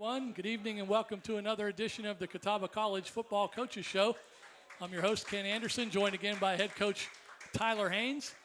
everyone. Good evening and welcome to another edition of the Catawba College Football Coaches Show. I'm your host, Ken Anderson, joined again by head coach Tyler Haines.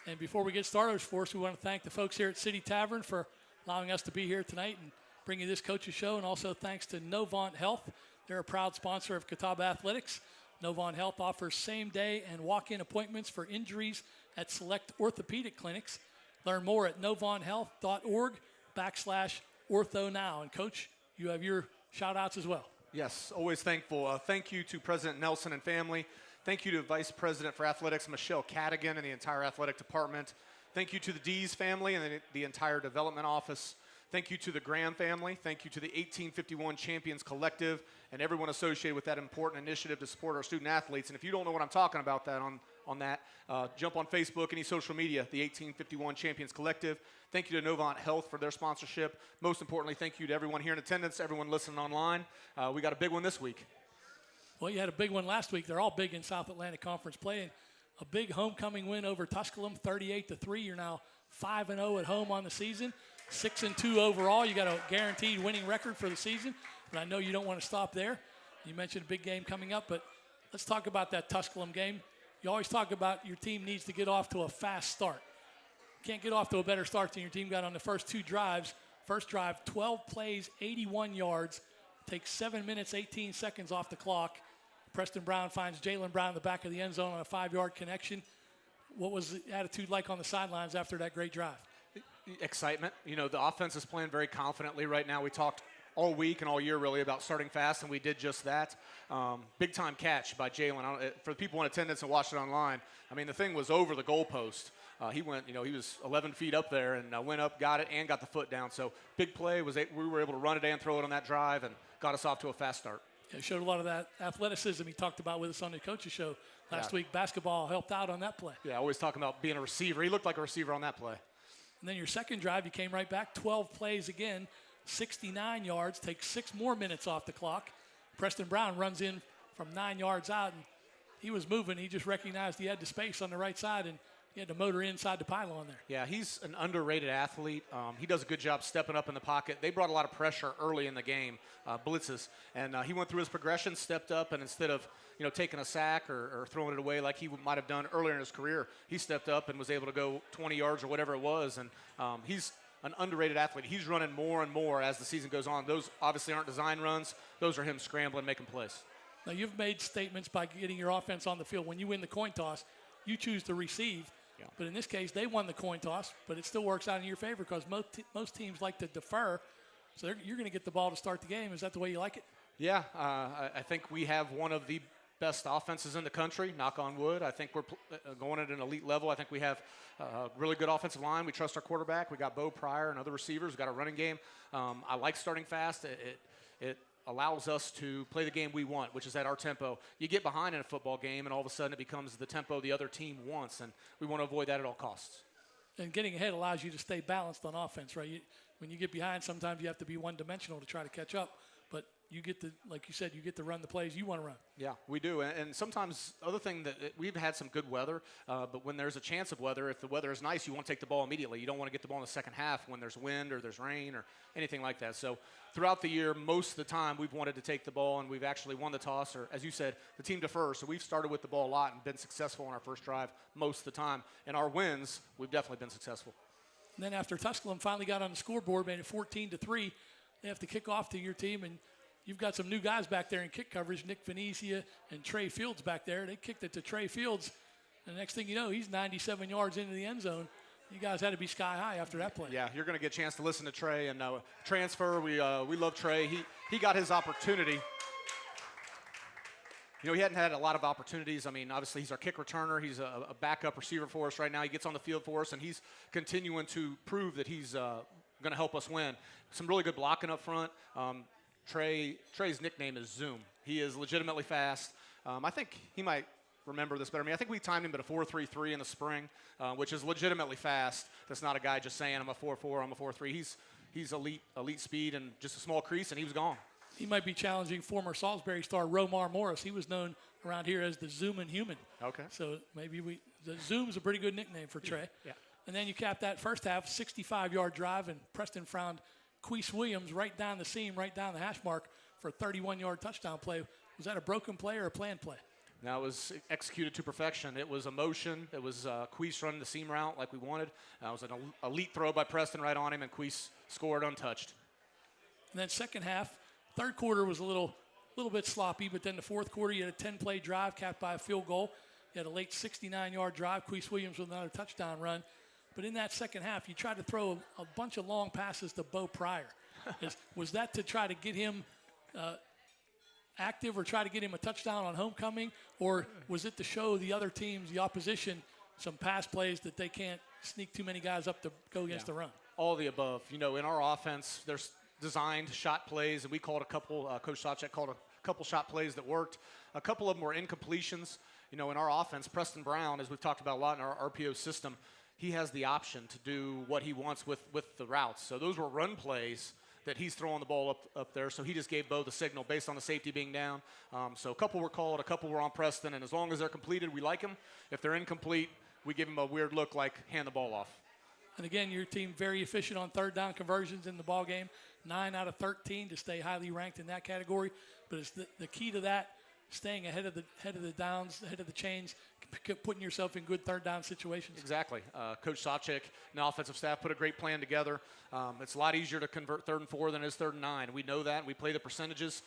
And before we get started, of course, we want to thank the folks here at City Tavern for allowing us to be here tonight and bring you this Coaches Show. And also thanks to Novant Health. They're a proud sponsor of Catawba Athletics. Novant Health offers same-day and walk-in appointments for injuries at select orthopedic clinics. Learn more at novanthealth.org/ortho now. And Coach, you have your shout-outs as well. Yes, always thankful. Thank you to President Nelson and family. Thank you to Vice President for Athletics, Michelle Cadigan, and the entire athletic department. Thank you to the Dees family and the entire development office. Thank you to the Graham family. Thank you to the 1851 Champions Collective and everyone associated with that important initiative to support our student athletes. And if you don't know what I'm talking about jump on Facebook, any social media, the 1851 Champions Collective. Thank you to Novant Health for their sponsorship. Most importantly, thank you to everyone here in attendance, everyone listening online. We got a big one this week. Well, you had a big one last week. They're all big in South Atlantic Conference play. And a big homecoming win over Tusculum, 38-3. You're now 5-0 at home on the season, 6-2 overall. You got a guaranteed winning record for the season, but I know you don't want to stop there. You mentioned a big game coming up, but let's talk about that Tusculum game. You always talk about your team needs to get off to a fast start. Can't get off to a better start than your team got on the first two drives. First drive, 12 plays, 81 yards, takes 7 minutes, 18 seconds off the clock. Preston Brown finds Jalen Brown in the back of the end zone on a 5-yard connection. What was the attitude like on the sidelines after that great drive? Excitement. You know, the offense is playing very confidently right now. We talked all week and all year really about starting fast, and we did just that. Big-time catch by Jalen. For the people in attendance and watched it online, I mean, the thing was over the goalpost. He went, he was 11 feet up there and went up, got it, and got the foot down. So big play. We were able to run it and throw it on that drive and got us off to a fast start. Yeah, showed a lot of that athleticism he talked about with us on the Coaches Show last week. Basketball helped out on that play. Yeah, always talking about being a receiver. He looked like a receiver on that play. And then your second drive, you came right back, 12 plays again, 69 yards, takes 6 more minutes off the clock. Preston Brown runs in from 9 yards out, and he was moving. He just recognized he had the space on the right side, and he had to motor inside the pylon there. Yeah, he's an underrated athlete. He does a good job stepping up in the pocket. They brought a lot of pressure early in the game, blitzes, and he went through his progression, stepped up, and instead of taking a sack or throwing it away like he might have done earlier in his career, he stepped up and was able to go 20 yards or whatever it was, and he's an underrated athlete. He's running more and more as the season goes on. Those obviously aren't design runs. Those are him scrambling, making plays. Now, you've made statements by getting your offense on the field. When you win the coin toss, you choose to receive. Yeah. But in this case, they won the coin toss, but it still works out in your favor because most teams like to defer. So you're going to get the ball to start the game. Is that the way you like it? Yeah, I think we have one of the best offenses in the country, knock on wood. I think we're going at an elite level. I think we have a really good offensive line. We trust our quarterback. We got Bo Pryor and other receivers. We got a running game. I like starting fast. It allows us to play the game we want, which is at our tempo. You get behind in a football game, and all of a sudden it becomes the tempo the other team wants, and we want to avoid that at all costs. And getting ahead allows you to stay balanced on offense, right? When you get behind, sometimes you have to be one-dimensional to try to catch up, but you get to, like you said, you get to run the plays you want to run. Yeah, we do. And sometimes, other thing that we've had some good weather, but when there's a chance of weather, if the weather is nice, you want to take the ball immediately. You don't want to get the ball in the second half when there's wind or there's rain or anything like that. So throughout the year, most of the time, we've wanted to take the ball, and we've actually won the toss, or as you said, the team defers. So we've started with the ball a lot and been successful on our first drive most of the time. And our wins, we've definitely been successful. And then after Tusculum finally got on the scoreboard, made it 14-3, they have to kick off to your team, and you've got some new guys back there in kick coverage, Nick Venezia and Trey Fields back there. They kicked it to Trey Fields, and the next thing you know, he's 97 yards into the end zone. You guys had to be sky high after that play. Yeah, you're going to get a chance to listen to Trey and transfer. We love Trey. He got his opportunity. He hadn't had a lot of opportunities. I mean, obviously, he's our kick returner. He's a backup receiver for us right now. He gets on the field for us, and he's continuing to prove that he's going to help us win. Some really good blocking up front. Trey's nickname is Zoom. He is legitimately fast. I think he might remember this better than me. I think we timed him at a 4.33 in the spring, which is legitimately fast. That's not a guy just saying I'm a 4.4, I'm a 4.3. He's elite speed and just a small crease, and he was gone. He might be challenging former Salisbury star Romar Morris. He was known around here as the Zoomin' Human. Okay. So maybe the Zoom's a pretty good nickname for Trey. Yeah. And then you cap that first half, 65-yard drive, and Preston found Queese Williams right down the seam, right down the hash mark for a 31-yard touchdown play. Was that a broken play or a planned play? Now it was executed to perfection. It was a motion. It was Queese running the seam route like we wanted. It was an elite throw by Preston right on him, and Queese scored untouched. And then second half, third quarter was a little bit sloppy, but then the fourth quarter you had a 10-play drive capped by a field goal. You had a late 69-yard drive. Queese Williams with another touchdown run. But in that second half, you tried to throw a bunch of long passes to Bo Pryor. Was that to try to get him active or try to get him a touchdown on homecoming? Or was it to show the other teams, the opposition, some pass plays that they can't sneak too many guys up to go against the run? All of the above. You know, in our offense, there's designed shot plays, and we called a couple, Coach Sawchek called a couple shot plays that worked. A couple of them were incompletions. You know, in our offense, Preston Brown, as we've talked about a lot in our RPO system, he has the option to do what he wants with the routes. So those were run plays that he's throwing the ball up there. So he just gave Bo the signal based on the safety being down. So a couple were called, a couple were on Preston, and as long as they're completed, we like them. If they're incomplete, we give them a weird look like hand the ball off. And again, your team very efficient on third down conversions in the ball game, 9 out of 13 to stay highly ranked in that category. But it's the key to that, staying ahead of the downs, ahead of the chains, putting yourself in good third down situations. Exactly. Coach Sawchek and the offensive staff put a great plan together. It's a lot easier to convert 3rd and 4 than it is 3rd and 9. We know that. We play the percentages.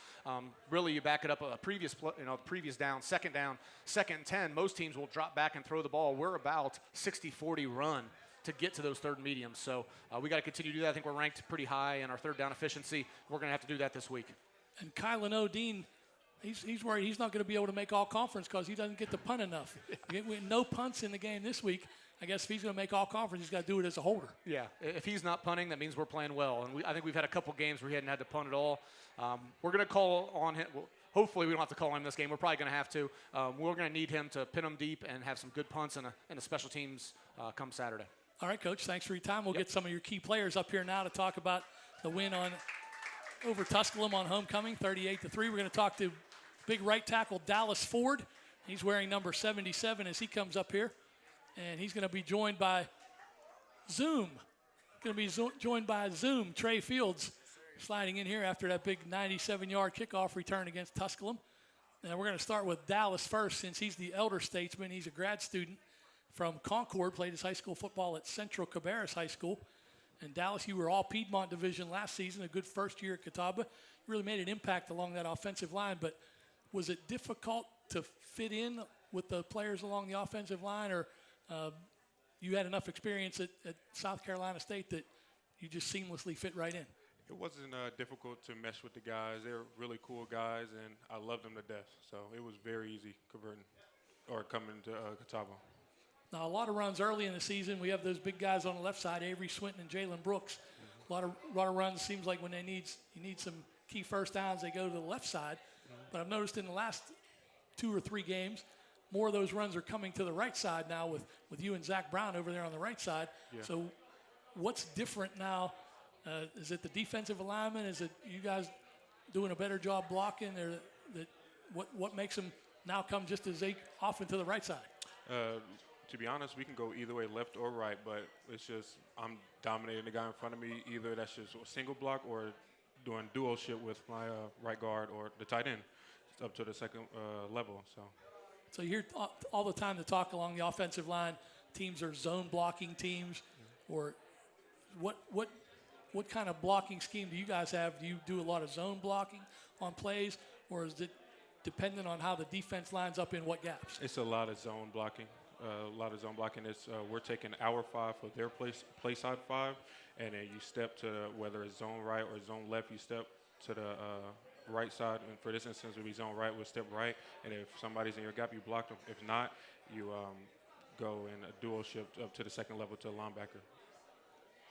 Really, you back it up a previous down, 2nd down, 2nd and 10. Most teams will drop back and throw the ball. We're about 60-40 run to get to those 3rd and mediums. So we got to continue to do that. I think we're ranked pretty high in our 3rd down efficiency. We're going to have to do that this week. And Kylan O'Dean, he's worried he's not going to be able to make all conference because he doesn't get to punt enough. No punts in the game this week. I guess if he's going to make all conference, he's got to do it as a holder. Yeah, if he's not punting, that means we're playing well. And I think we've had a couple games where he hadn't had to punt at all. We're going to call on him. Well, hopefully we don't have to call on him this game. We're probably going to have to. We're going to need him to pin them deep and have some good punts and a special teams come Saturday. All right, Coach, thanks for your time. We'll get some of your key players up here now to talk about the win over Tusculum on homecoming, 38-3. We're going to talk to big right tackle Dallas Ford. He's wearing number 77 as he comes up here. And he's going to be joined by Zoom. Joined by Zoom, Trey Fields, sliding in here after that big 97-yard kickoff return against Tusculum. And we're going to start with Dallas first since he's the elder statesman. He's a grad student from Concord, played his high school football at Central Cabarrus High School. And Dallas, you were all Piedmont division last season, a good first year at Catawba. You really made an impact along that offensive line, but was it difficult to fit in with the players along the offensive line, or you had enough experience at South Carolina State that you just seamlessly fit right in? It wasn't difficult to mesh with the guys. They're really cool guys, and I loved them to death. So it was very easy coming to Catawba. Now, a lot of runs early in the season. We have those big guys on the left side, Avery Swinton and Jalen Brooks. A lot of runs. Seems like when you need some key first downs, they go to the left side. But I've noticed in the last 2 or 3 games, more of those runs are coming to the right side now with you and Zach Brown over there on the right side. Yeah. So what's different now? Is it the defensive alignment? Is it you guys doing a better job blocking? Or what makes them now come just as they often to the right side? To be honest, we can go either way, left or right, but it's just I'm dominating the guy in front of me. Either that's just a single block or doing dual shit with my right guard or the tight end. It's up to the second level. So you hear all the time the talk along the offensive line, teams are zone blocking teams, or what kind of blocking scheme do you guys have? Do you do a lot of zone blocking on plays, or is it dependent on how the defense lines up in what gaps? It's a lot of zone blocking. It's we're taking our 5 for their play side 5, and then you step to whether it's zone right or zone left. You step to the right side, and for this instance, it would be zone right. We'll step right, and if somebody's in your gap, you block them. If not, you go in a dual shift up to the second level to a linebacker.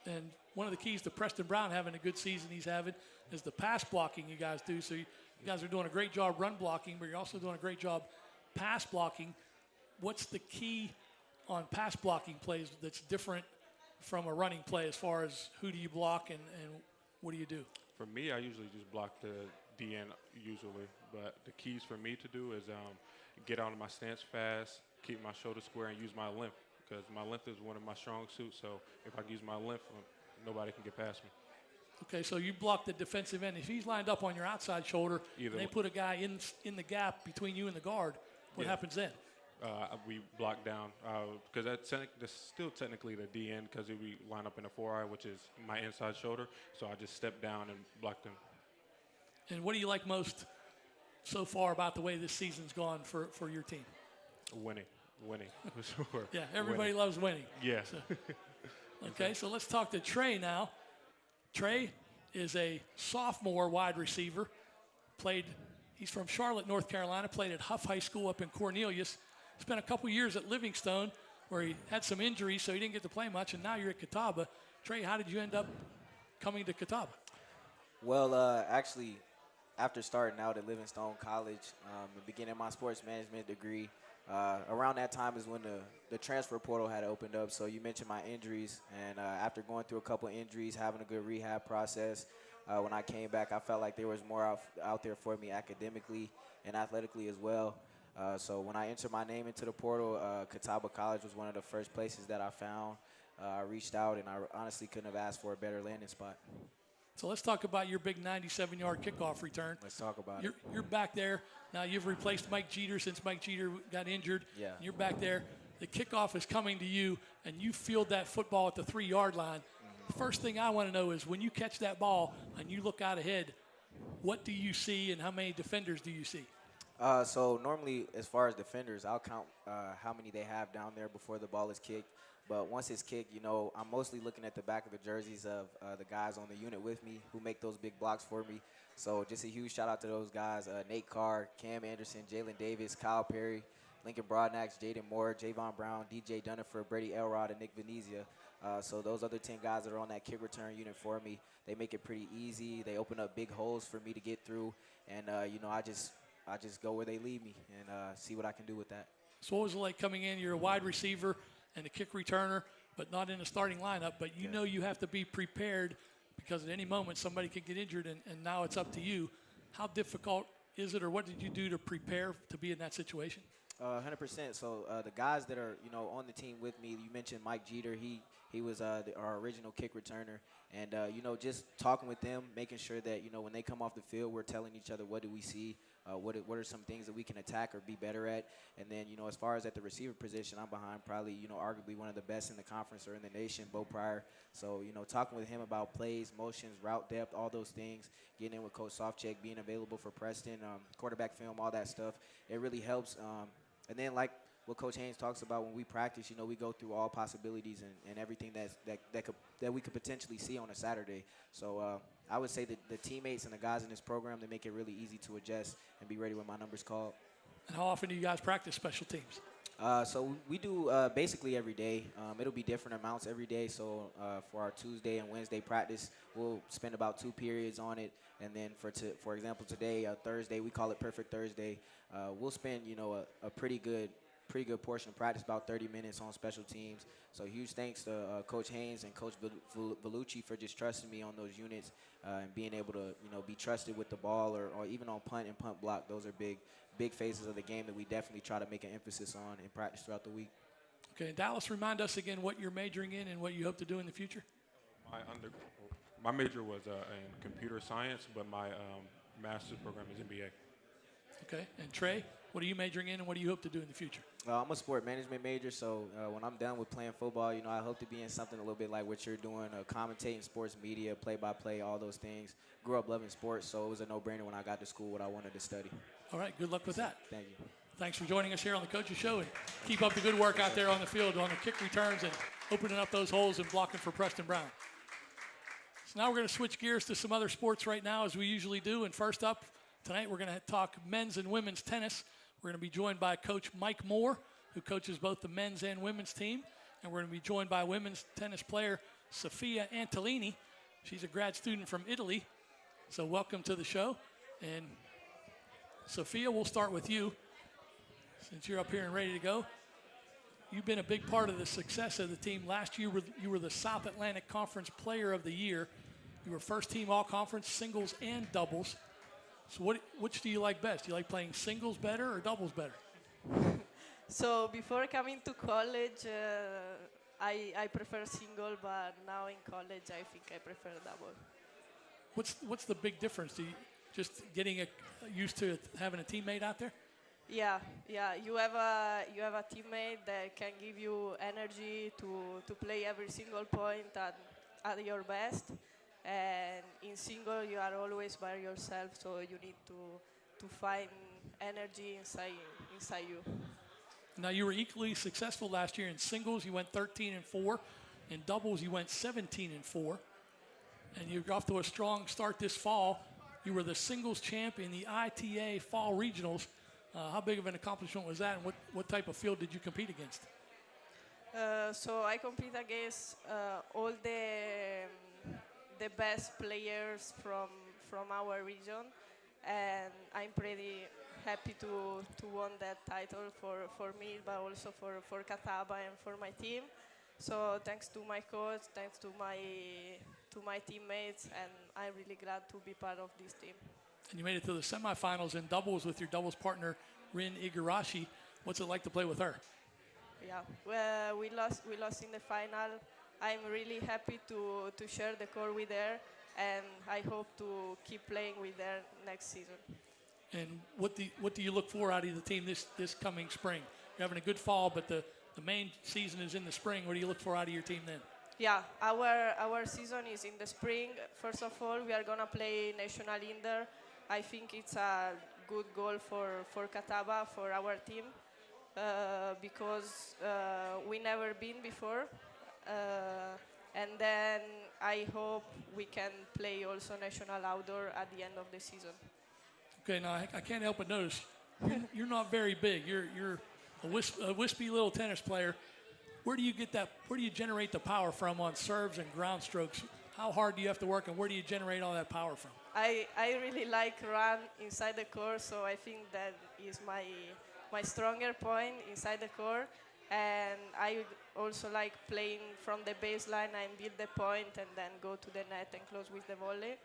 And one of the keys to Preston Brown having a good season he's having is the pass blocking you guys do. So you guys are doing a great job run blocking, but you're also doing a great job pass blocking. What's the key on pass blocking plays that's different from a running play as far as who do you block and what do you do? For me, I usually just block the DN usually, but the keys for me to do is get out of my stance fast, keep my shoulder square, and use my length, because my length is one of my strong suits. So if I use my length, nobody can get past me. Okay, so you block the defensive end. If he's lined up on your outside shoulder, and they put a guy in the gap between you and the guard, what happens then? We block down because that's still technically the DN because we line up in a 4-eye, which is my inside shoulder. So I just step down and block them. And what do you like most so far about the way this season's gone for your team? Winning for sure. Yeah, everybody loves winning. Yeah. Okay, so let's talk to Trey now. Trey is a sophomore wide receiver. He's from Charlotte, North Carolina, played at Huff High School up in Cornelius. Spent a couple years at Livingstone where he had some injuries, so he didn't get to play much, and now you're at Catawba. Trey, how did you end up coming to Catawba? Well, actually, after starting out at Livingstone College and beginning my sports management degree, around that time is when the transfer portal had opened up. So you mentioned my injuries, and after going through a couple injuries, having a good rehab process, when I came back, I felt like there was more out there for me academically and athletically as well. So when I entered my name into the portal, Catawba College was one of the first places that I found. I reached out, and I honestly couldn't have asked for a better landing spot. So let's talk about your big 97-yard kickoff return. Let's talk about it. You're back there. Now you've replaced Mike Jeter since Mike Jeter got injured. Yeah. You're back there. The kickoff is coming to you, and you field that football at the 3-yard line. The first thing I want to know is when you catch that ball and you look out ahead, what do you see and how many defenders do you see? So normally, as far as defenders, I'll count how many they have down there before the ball is kicked. But once it's kicked, I'm mostly looking at the back of the jerseys of the guys on the unit with me who make those big blocks for me. So just a huge shout out to those guys, Nate Carr, Cam Anderson, Jalen Davis, Kyle Perry, Lincoln Broadnax, Jaden Moore, Javon Brown, DJ Dunnifer, Brady Elrod, and Nick Venezia. So those other 10 guys that are on that kick return unit for me, they make it pretty easy. They open up big holes for me to get through. And, I just go where they lead me and see what I can do with that. So what was it like coming in? You're a wide receiver and a kick returner, but not in the starting lineup. But you know you have to be prepared because at any moment somebody could get injured, and now it's up to you. How difficult is it, or what did you do to prepare to be in that situation? 100%. So the guys that are on the team with me, you mentioned Mike Jeter. He was our original kick returner, and just talking with them, making sure that when they come off the field, we're telling each other what do we see. What are some things that we can attack or be better at? And then, as far as at the receiver position, I'm behind probably, arguably one of the best in the conference or in the nation, Bo Pryor. So, talking with him about plays, motions, route depth, all those things, getting in with Coach Softcheck, being available for Preston, quarterback film, all that stuff, it really helps. And then, like what Coach Haines talks about when we practice, we go through all possibilities and everything that we could potentially see on a Saturday. So I would say that the teammates and the guys in this program, they make it really easy to adjust and be ready when my number's called. And how often do you guys practice special teams? So we do basically every day. It'll be different amounts every day. So for our Tuesday and Wednesday practice, we'll spend about 2 periods on it. And then for example, today, Thursday, we call it Perfect Thursday. We'll spend, a pretty good portion of practice, about 30 minutes on special teams. So huge thanks to Coach Haines and Coach Vellucci for just trusting me on those units and being able to, be trusted with the ball or even on punt and punt block. Those are big phases of the game that we definitely try to make an emphasis on in practice throughout the week. Okay, Dallas, remind us again what you're majoring in and what you hope to do in the future. My major was in computer science, but my master's program is MBA. Okay, and Trey, what are you majoring in and what do you hope to do in the future? I'm a sport management major, so when I'm done with playing football, I hope to be in something a little bit like what you're doing, commentating sports media, play-by-play, all those things. Grew up loving sports, so it was a no-brainer when I got to school what I wanted to study. All right, good luck with that. Thank you. Thanks for joining us here on the Coaches Show, and keep up the good work out there on the field on the kick returns and opening up those holes and blocking for Preston Brown. So now we're going to switch gears to some other sports right now, as we usually do. And first up, tonight we're going to talk men's and women's tennis. We're going to be joined by Coach Mike Moore, who coaches both the men's and women's team. And we're going to be joined by women's tennis player Sofia Antolini. She's a grad student from Italy. So welcome to the show. And Sofia, we'll start with you. Since you're up here and ready to go, you've been a big part of the success of the team. Last year, you were the South Atlantic Conference Player of the Year. You were first team all-conference, singles and doubles. So which do you like best? Do you like playing singles better or doubles better? So before coming to college, I prefer single, but now in college, I think I prefer double. What's the big difference? Just getting used to having a teammate out there? Yeah, yeah. You have a teammate that can give you energy to play every single point at your best. And in single, you are always by yourself, so you need to find energy inside you. Now, you were equally successful last year in singles. You went 13-4. In doubles, you went 17-4. And you're off to a strong start this fall. You were the singles champ in the ITA Fall Regionals. How big of an accomplishment was that, and what type of field did you compete against? So I compete against all the best players from our region, and I'm pretty happy to won that title for me, but also for Catawba and for my team. So thanks to my coach, thanks to my teammates, and I'm really glad to be part of this team. And you made it to the semifinals in doubles with your doubles partner, Rin Igarashi. What's it like to play with her? Yeah, well, we lost in the final. I'm really happy to share the court with her, and I hope to keep playing with her next season. And what do you look for out of the team this coming spring? You're having a good fall, but the main season is in the spring. What do you look for out of your team then? Yeah, our season is in the spring. First of all, we are gonna play national indoor. I think it's a good goal for Catawba, for our team, because we never been before. And then I hope we can play also national outdoor at the end of the season. Okay, now I can't help but notice you're not very big. You're a wispy little tennis player. Where do you get that? Where do you generate the power from on serves and ground strokes? How hard do you have to work, and where do you generate all that power from? I really like run inside the court, so I think that is my stronger point inside the court. And I also like playing from the baseline and build the point and then go to the net and close with the volley.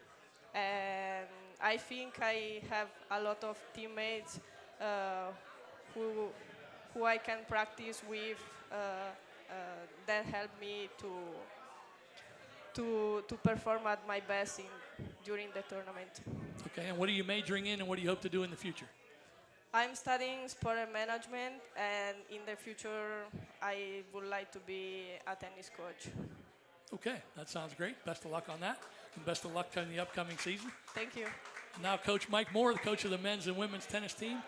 And I think I have a lot of teammates who I can practice with that help me to perform at my best during the tournament. Okay, and what are you majoring in, and what do you hope to do in the future? I'm studying sport and management, and in the future, I would like to be a tennis coach. Okay, that sounds great. Best of luck on that, and best of luck in the upcoming season. Thank you. Now, Coach Mike Moore, the coach of the men's and women's tennis team.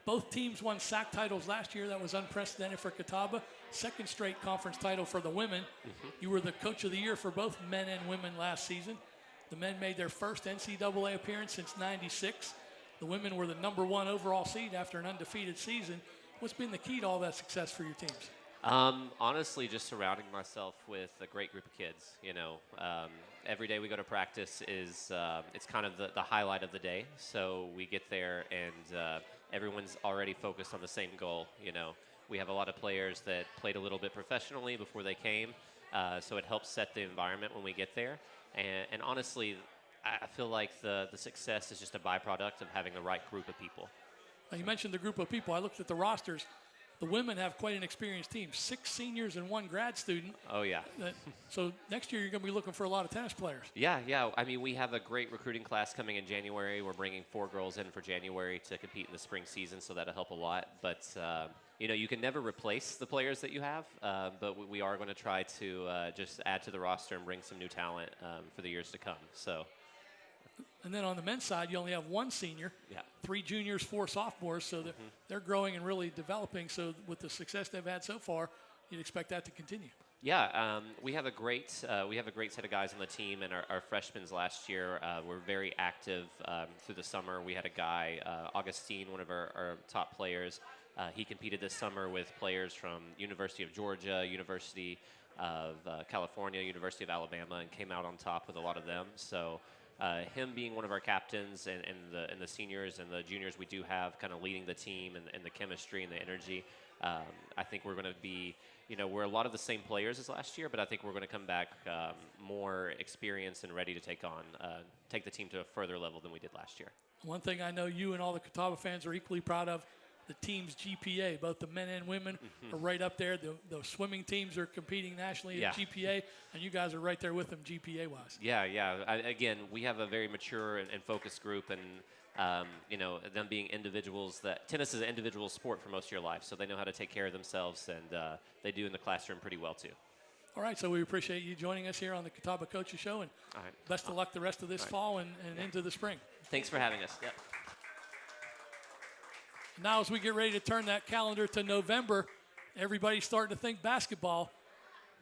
Both teams won SAC titles last year. That was unprecedented for Catawba. Second straight conference title for the women. Mm-hmm. You were the coach of the year for both men and women last season. The men made their first NCAA appearance since '96. The women were the #1 overall seed after an undefeated season. What's been the key to all that success for your teams? Honestly, just surrounding myself with a great group of kids. Every day we go to practice is it's kind of the highlight of the day. So we get there and everyone's already focused on the same goal. We have a lot of players that played a little bit professionally before they came, so it helps set the environment when we get there. And honestly, I feel like the success is just a byproduct of having the right group of people. Now, you mentioned the group of people. I looked at the rosters. The women have quite an experienced team, 6 seniors and 1 grad student. Oh, yeah. So next year you're going to be looking for a lot of tennis players. Yeah. I mean, we have a great recruiting class coming in January. We're bringing 4 girls in for January to compete in the spring season, so that'll help a lot. But, you can never replace the players that you have, but we are going to try to just add to the roster and bring some new talent for the years to come. So. And then on the men's side, you only have 1 senior, 3 juniors, 4 sophomores, so they're growing and really developing. So with the success they've had so far, you'd expect that to continue. Yeah, we have a great set of guys on the team, and our freshmen last year were very active through the summer. We had a guy, Augustine, one of our top players. He competed this summer with players from University of Georgia, University of California, University of Alabama, and came out on top with a lot of them. So. Him being one of our captains and the seniors and the juniors we do have kind of leading the team and the chemistry and the energy, I think we're going to be, we're a lot of the same players as last year, but I think we're going to come back more experienced and ready to take the team to a further level than we did last year. One thing I know you and all the Catawba fans are equally proud of, the team's GPA. Both the men and women are right up there. The swimming teams are competing nationally at GPA, and you guys are right there with them GPA-wise. Yeah. Again, we have a very mature and focused group, and them being individuals. That tennis is an individual sport for most of your life, so they know how to take care of themselves, and they do in the classroom pretty well too. All right, so we appreciate you joining us here on the Catawba Coaches Show, and best of luck the rest of this fall and into the spring. Thanks for having us. Yep. Now as we get ready to turn that calendar to November, everybody's starting to think basketball.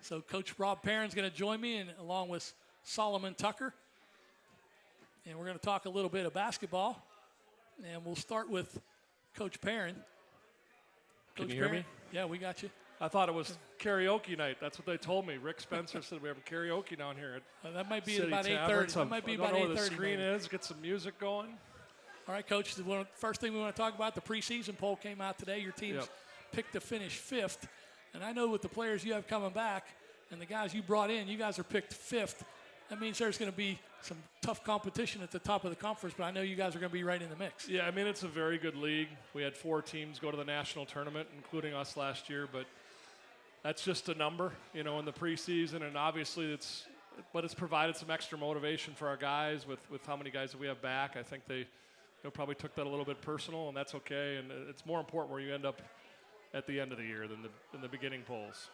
So Coach Rob Perron's going to join me, and along with Solomon Tucker. And we're going to talk a little bit of basketball. And we'll start with Coach Perron. Can you hear me? Yeah, we got you. I thought it was karaoke night. That's what they told me. Rick Spencer said we have a karaoke down here at that might be City about Tavern. 8:30. That might be I about don't know 8:30. where the screen maybe. is. Get some music going. All right, Coach, the first thing we want to talk about, the preseason poll came out today. Your team's picked to finish 5th. And I know with the players you have coming back and the guys you brought in, you guys are picked 5th. That means there's going to be some tough competition at the top of the conference, but I know you guys are going to be right in the mix. Yeah, I mean, it's a very good league. We had 4 teams go to the national tournament, including us last year, but that's just a number, in the preseason, and obviously it's provided some extra motivation for our guys with how many guys that we have back. I think they probably took that a little bit personal, and that's okay, and it's more important where you end up at the end of the year than the beginning polls.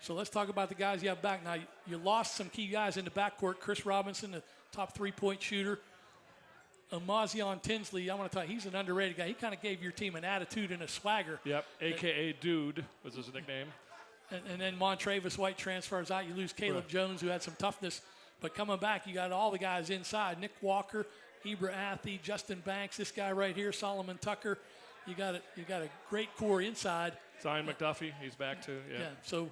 So let's talk about the guys you have back. Now, you lost some key guys in the backcourt. Chris Robinson, the top 3-point shooter. Amazion Tinsley, I want to tell you, he's an underrated guy. He kind of gave your team an attitude and a swagger. Yep, a.k.a. Dude was his nickname. And then Montravis White transfers out. You lose Caleb Jones, who had some toughness. But coming back, you got all the guys inside. Nick Walker, Ibra Athey, Justin Banks, this guy right here, Solomon Tucker. You got a great core inside. Zion McDuffie, he's back too. Yeah. So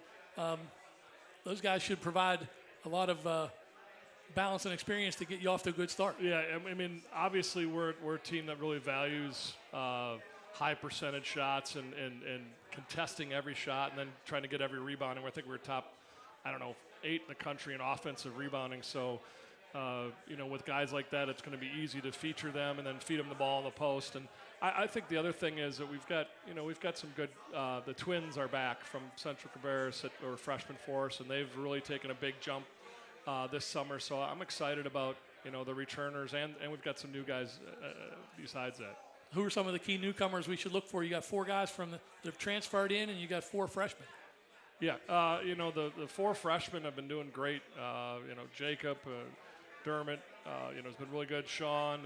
those guys should provide a lot of balance and experience to get you off to a good start. Yeah, I mean, obviously we're a team that really values high percentage shots and contesting every shot and then trying to get every rebound. And I think we're top, 8 in the country in offensive rebounding. So, with guys like that, it's going to be easy to feature them and then feed them the ball in the post. And I think the other thing is that we've got some good. The twins are back from Central Cabarrus or freshman for us, and they've really taken a big jump this summer. So I'm excited about the returners, and we've got some new guys besides that. Who are some of the key newcomers we should look for? You got 4 guys that have transferred in, and you got 4 freshmen. Yeah, the 4 freshmen have been doing great. Jacob, Dermott, has been really good. Sean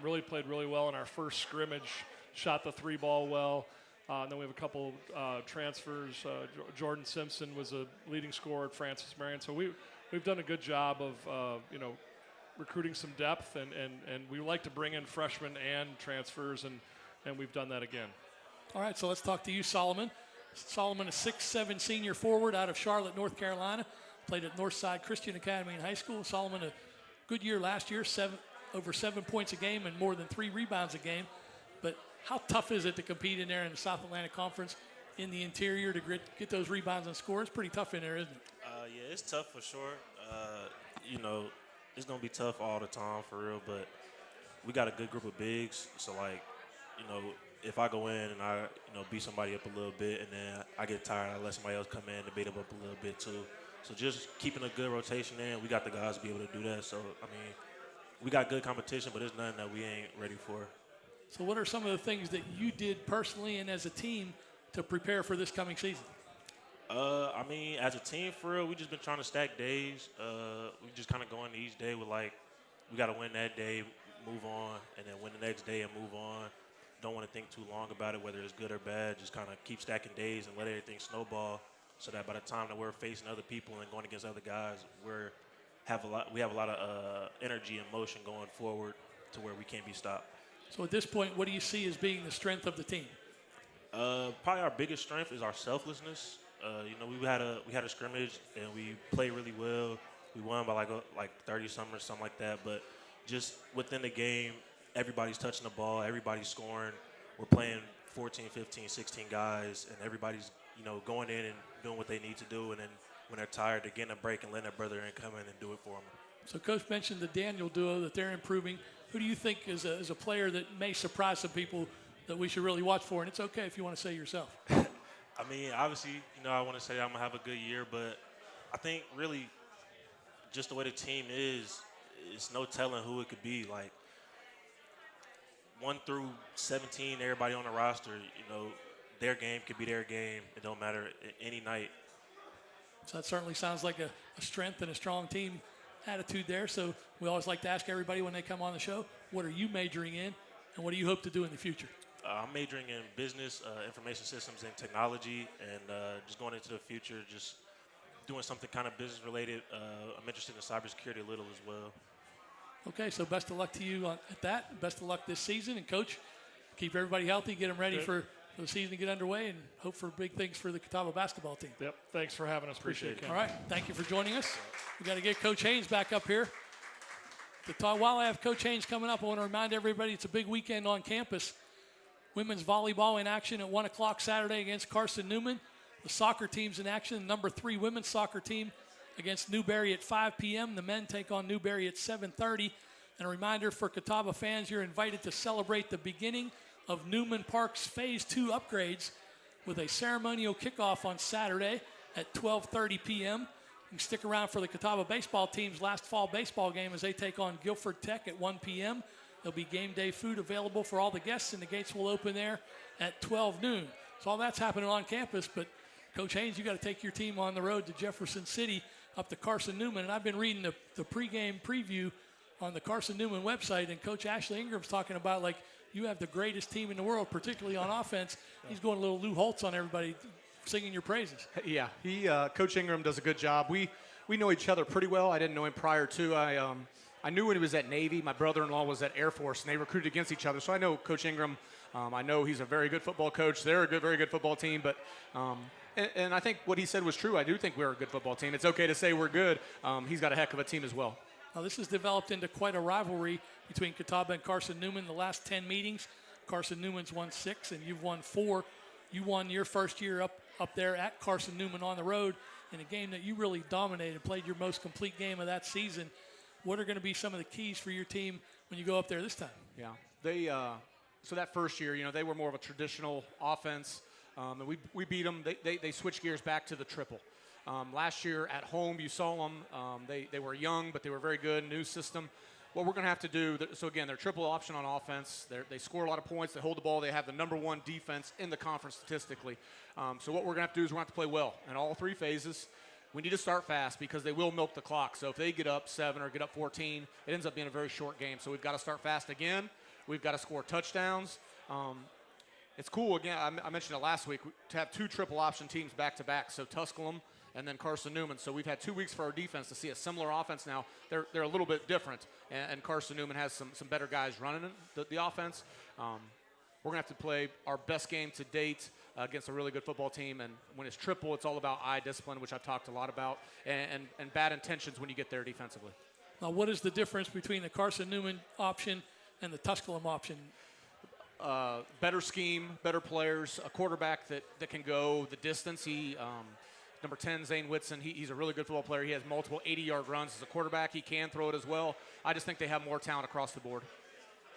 really played really well in our first scrimmage, shot the 3 ball well. And then we have a couple transfers. Jordan Simpson was a leading scorer at Francis Marion. So we've done a good job of, recruiting some depth, and we like to bring in freshmen and transfers, and we've done that again. All right, so let's talk to you, Solomon. Solomon, a 6'7" senior forward out of Charlotte, North Carolina. Played at Northside Christian Academy in high school. Solomon, a good year last year, over 7 points a game and more than 3 rebounds a game. But how tough is it to compete in there in the South Atlantic Conference in the interior to get those rebounds and scores? It's pretty tough in there, isn't it? Yeah, it's tough for sure. It's going to be tough all the time for real, but we got a good group of bigs. So, if I go in and I, beat somebody up a little bit and then I get tired, I let somebody else come in and beat them up a little bit too. So just keeping a good rotation in, we got the guys to be able to do that. So, we got good competition, but there's nothing that we ain't ready for. So what are some of the things that you did personally and as a team to prepare for this coming season? As a team, for real, we just been trying to stack days. We just kind of go into each day with, we got to win that day, move on, and then win the next day and move on. Don't want to think too long about it, whether it's good or bad. Just kind of keep stacking days and let everything snowball so that by the time that we're facing other people and going against other guys, we have a lot of energy and motion going forward to where we can't be stopped. So at this point, what do you see as being the strength of the team? Probably our biggest strength is our selflessness. We had a scrimmage and we played really well. We won by like 30-something or something like that. But just within the game, everybody's touching the ball, everybody's scoring. We're playing 14, 15, 16 guys, and everybody's going in and doing what they need to do. And then when they're tired, they're getting a break and letting their brother in come in and do it for them. So Coach mentioned the Daniel duo that they're improving. Who do you think is a player that may surprise some people that we should really watch for? And it's okay if you want to say yourself. I mean, obviously, I want to say I'm going to have a good year, but I think really just the way the team is, it's no telling who it could be. Like, 1 through 17, everybody on the roster, their game could be their game. It don't matter any night. So that certainly sounds like a strength and a strong team attitude there. So we always like to ask everybody when they come on the show, what are you majoring in and what do you hope to do in the future? I'm majoring in business, information systems, and technology, and just going into the future, just doing something kind of business related. I'm interested in cybersecurity a little as well. Okay, so best of luck to you at that. Best of luck this season. And, Coach, keep everybody healthy, get them ready for the season to get underway, and hope for big things for the Catawba basketball team. Yep, thanks for having us. Appreciate it. All right, thank you for joining us. We got to get Coach Haines back up here. While I have Coach Haines coming up, I want to remind everybody it's a big weekend on campus. Women's volleyball in action at 1 o'clock Saturday against Carson Newman. The soccer team's in action. The number 3 women's soccer team against Newberry at 5 p.m. The men take on Newberry at 7:30. And a reminder for Catawba fans, you're invited to celebrate the beginning of Newman Park's Phase 2 upgrades with a ceremonial kickoff on Saturday at 12:30 p.m. You can stick around for the Catawba baseball team's last fall baseball game as they take on Guilford Tech at 1 p.m. There'll be game day food available for all the guests, and the gates will open there at 12 noon. So all that's happening on campus, but Coach Haines, you got to take your team on the road to Jefferson City up to Carson Newman. And I've been reading the pregame preview on the Carson Newman website, and Coach Ashley Ingram's talking about, like, you have the greatest team in the world, particularly on offense. He's going a little Lou Holtz on everybody, singing your praises. Yeah, Coach Ingram does a good job. We know each other pretty well. I didn't know him prior to. I knew when he was at Navy. My brother-in-law was at Air Force, and they recruited against each other. So I know Coach Ingram. I know he's a very good football coach. They're a very good football team. But and I think what he said was true. I do think we're a good football team. It's okay to say we're good. He's got a heck of a team as well. Now, this has developed into quite a rivalry between Catawba and Carson Newman. The last 10 meetings, Carson Newman's won 6, and you've won 4. You won your first year up there at Carson Newman on the road in a game that you really dominated, played your most complete game of that season. What are going to be some of the keys for your team when you go up there this time? Yeah, they so that first year, they were more of a traditional offense, and we beat them. They switched gears back to the triple. Last year at home, you saw them. They were young, but they were very good. New system. What we're going to have to do, so again, they're triple option on offense. They score a lot of points. They hold the ball. They have the number 1 defense in the conference statistically. So what we're going to have to do is we're going to have to play well in all 3 phases. We need to start fast because they will milk the clock. So if they get up 7 or get up 14, it ends up being a very short game. So we've got to start fast again. We've got to score touchdowns. It's cool, again, I mentioned it last week, to have 2 triple option teams back-to-back. So Tusculum and then Carson Newman. So we've had 2 weeks for our defense to see a similar offense now. They're a little bit different, and Carson Newman has some better guys running the offense. We're going to have to play our best game to date against a really good football team. And when it's triple, it's all about eye discipline, which I've talked a lot about, and bad intentions when you get there defensively. Now, what is the difference between the Carson Newman option and the Tusculum option? Better scheme, better players, a quarterback that can go the distance. Number 10, Zane Whitson, he's a really good football player. He has multiple 80-yard runs as a quarterback. He can throw it as well. I just think they have more talent across the board.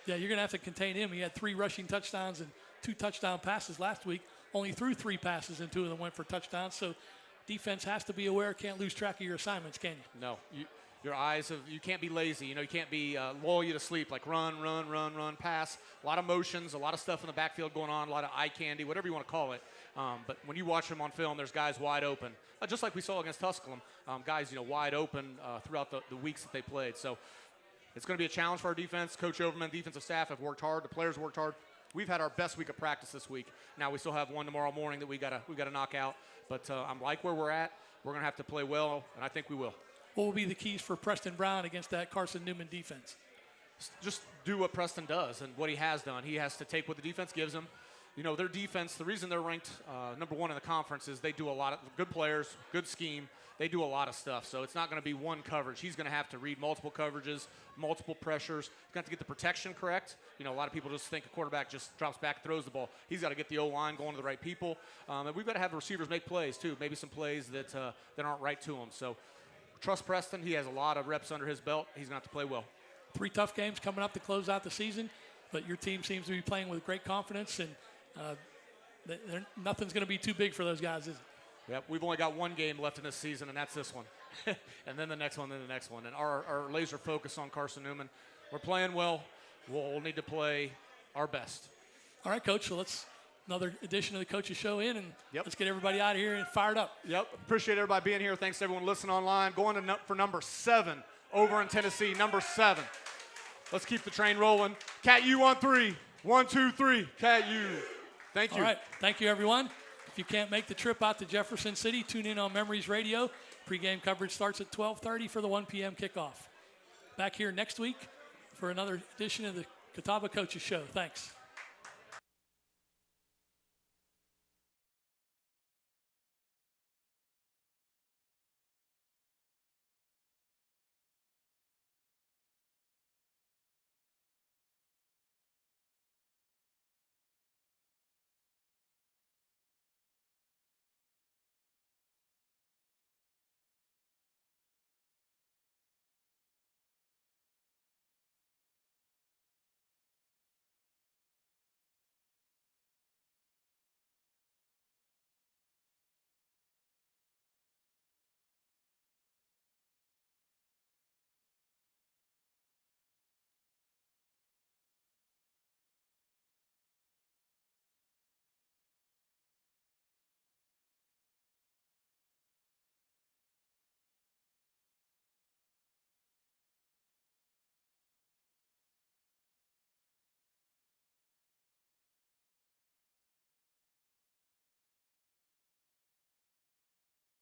Yeah, you're going to have to contain him. He had 3 rushing touchdowns and 2 touchdown passes last week. Only threw 3 passes, and 2 of them went for touchdowns. So defense has to be aware. Can't lose track of your assignments, can you? No. Your eyes you can't be lazy. You can't be lull you to sleep, like run, pass. A lot of motions, a lot of stuff in the backfield going on, a lot of eye candy, whatever you want to call it. But when you watch them on film, there's guys wide open. Just like we saw against Tusculum, guys, wide open throughout the weeks that they played. So it's going to be a challenge for our defense. Coach Overman, defensive staff have worked hard. The players worked hard. We've had our best week of practice this week. Now we still have one tomorrow morning that we got to knock out. But I'm like where we're at. We're going to have to play well, and I think we will. What will be the keys for Preston Brown against that Carson Newman defense? Just do what Preston does and what he has done. He has to take what the defense gives him. Their defense, the reason they're ranked number 1 in the conference is they do a lot of good players, good scheme. They do a lot of stuff. So it's not going to be one coverage. He's going to have to read multiple coverages, multiple pressures. He's got to get the protection correct. A lot of people just think a quarterback just drops back and throws the ball. He's got to get the O-line going to the right people. And we've got to have the receivers make plays, too, maybe some plays that aren't right to him. So trust Preston. He has a lot of reps under his belt. He's going to have to play well. 3 tough games coming up to close out the season. but your team seems to be playing with great confidence, and nothing's going to be too big for those guys, is it? Yep, we've only got one game left in this season, and that's this one. And then the next one, then the next one. And our laser focus on Carson Newman. We're playing well. We'll need to play our best. All right, Coach, so let's another edition of the Coaches Show in, and Yep. let's get everybody out of here and fired up. Yep, appreciate everybody being here. Thanks to everyone listening online. Going to for number 7 over in Tennessee, number 7. Let's keep the train rolling. Cat U on 3. 1, 2, 3. Cat U. Thank you. All right, thank you, everyone. If you can't make the trip out to Jefferson City, tune in on Memories Radio. Pre-game coverage starts at 12:30 for the 1 p.m. kickoff. Back here next week for another edition of the Catawba Coaches Show. Thanks.